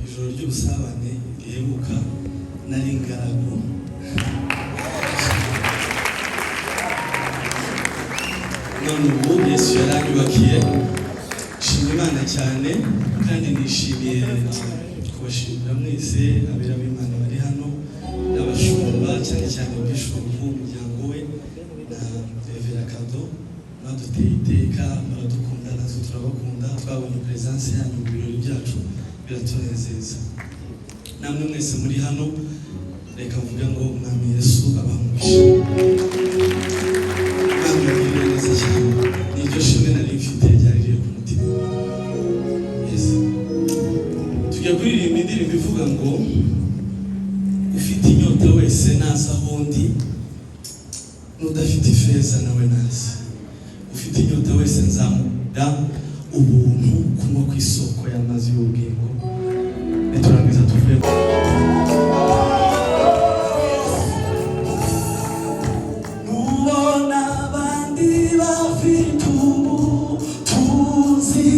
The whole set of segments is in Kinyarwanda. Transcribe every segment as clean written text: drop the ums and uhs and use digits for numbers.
ijoro ry'ubusabane riheruka nari ingaragu none ubu Yesu yaranyubakiye. Nshimira Imana cyane kandi nishimiye kubashimira mwese abera b'Imana bari hano n'abashumba cyane cyane Bishop umuryango we na Revera Kado baduteye iteka baradukunda natwe turabakunda twabonye presence yanyu mu birori byacu biratunezeza. Namwe mwese muri hano reka mvuga ngo Mwami Yesu abamugisha Mwami yagirira neza cyane niryo shimwe nari mfite ryaririye ku mutima. Yes, tujya kuririmba indirimbo ivuga ngo ufite inyota wese naza ahondi n'udafite ifeza nawe nazi, ufite inyota wese nzamuha ubuntu kunywa ku isoko y'amazi y'ubugingo. Niturangiza tuvuye nubona abandi bafite ubutunzi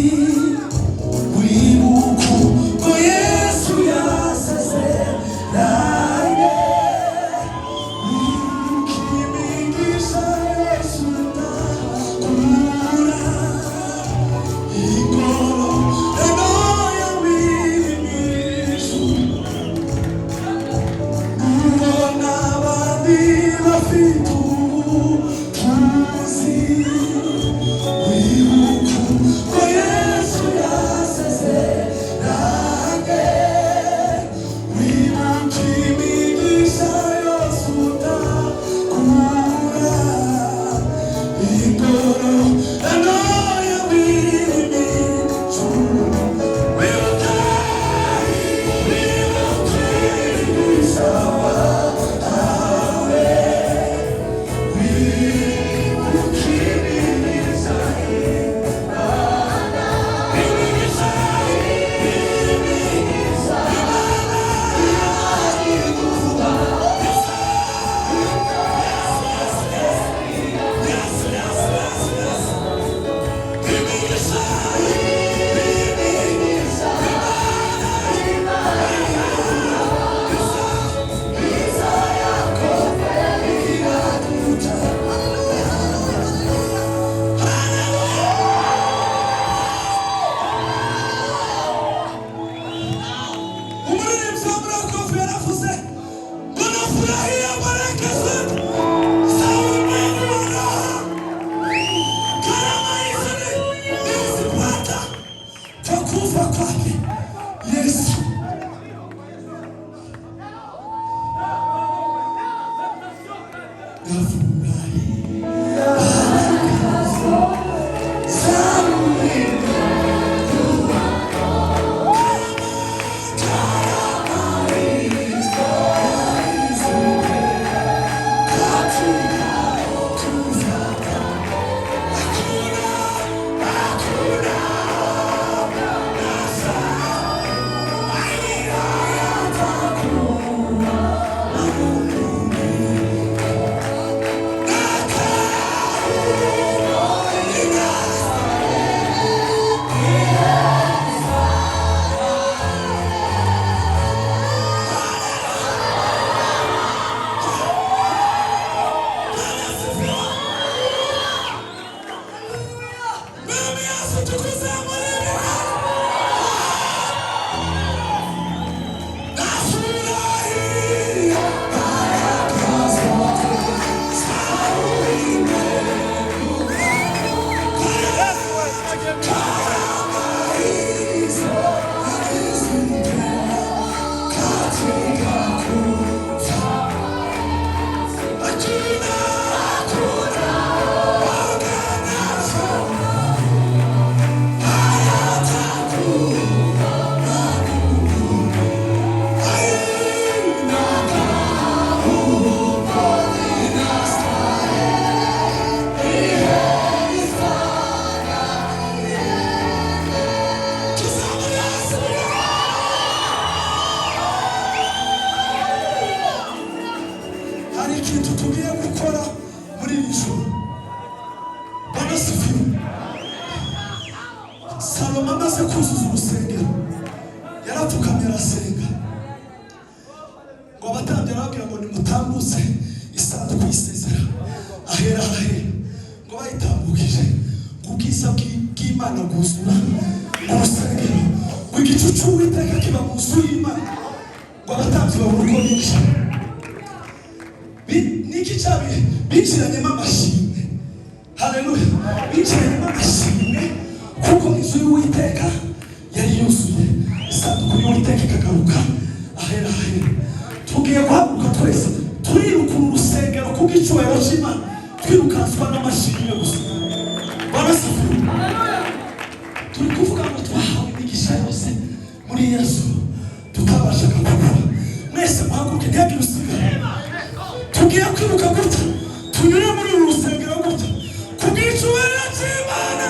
wibuka ko Yesu yasezeranye, wibuka imigisha Yesu atakura ingororano yawimisha bw'Imana bwuzura mu rusengero, ngo igicu cy'Uwiteka kiba mu nzu y'Imana, ngo abatambyi babura uko binjira. Niki cyabi binjiranyemo amashimwe. Haleluya. Binjiranyemo amashimwe kuko inzu y'Uwiteka yari yuzuye, isanduku y'Uwiteka ikagaruka ahera ahera. Tugiye guhaguruka twese turiruka urusengero kubw'icyubahiro cy'Imana, twirukanswa n'amashimwe gusa. Barasifuye. Turi kuvuga ngo twahawe imigisha yose muri Yesu tutabasha kuvuga. Mwese muhaguruke ntihagire usigara. Tugiye kwiruka gutya, tunyure muri uru rusengero gutya kubw'icyubahiro cy'Imana.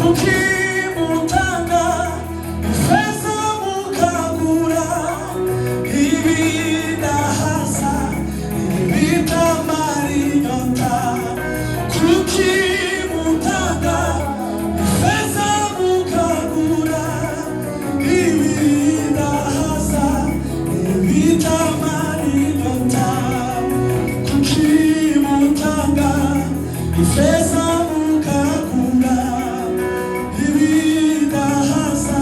kukimutanga ifeza mukagura ibidahaza ibitamara inyota kukimutanga ifeza mukagura ibidahaza ibitamara inyota kukimutanga ifeza mukagura ibidahaza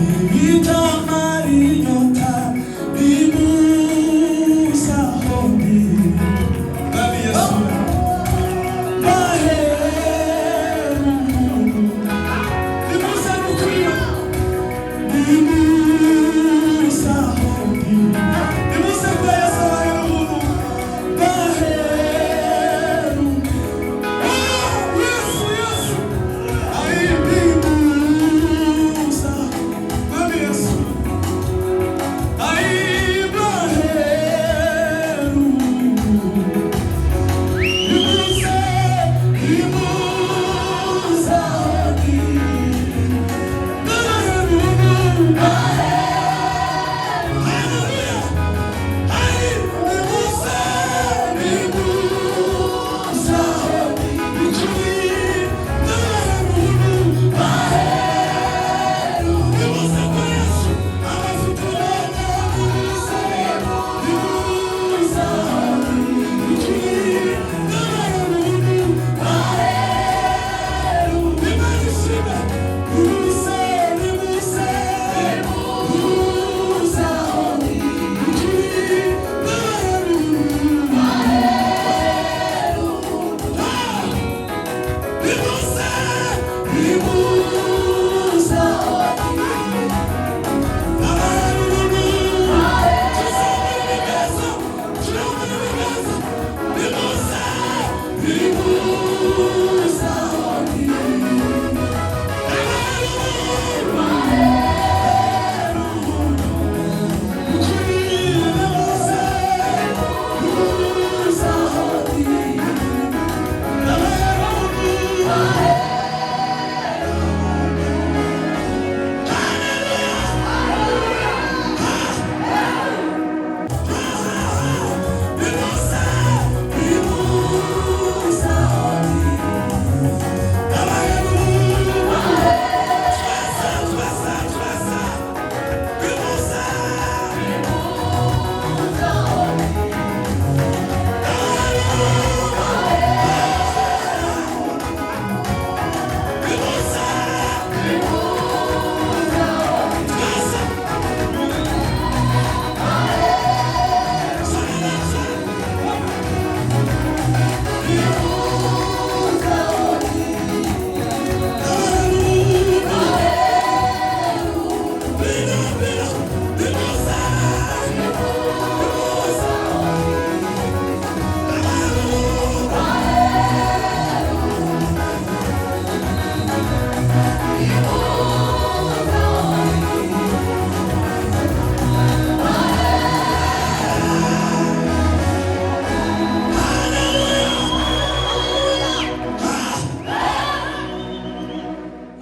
ibitamara inyota bimusahoni Mwami Yesu maheru bimusa nukwira bimusahoni bimusa kwa Yesu maheru maheru Yesu Yesu ai bimusa Mwami Yesu ai maheru bimusa bimusahoni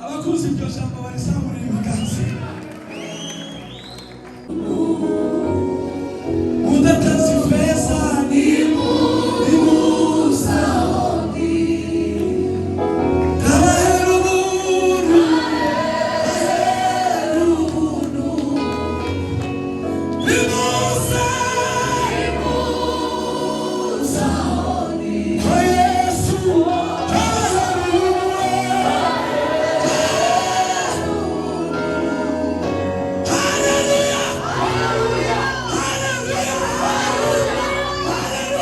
abakuzi iryo jambo barisangurira ibiganza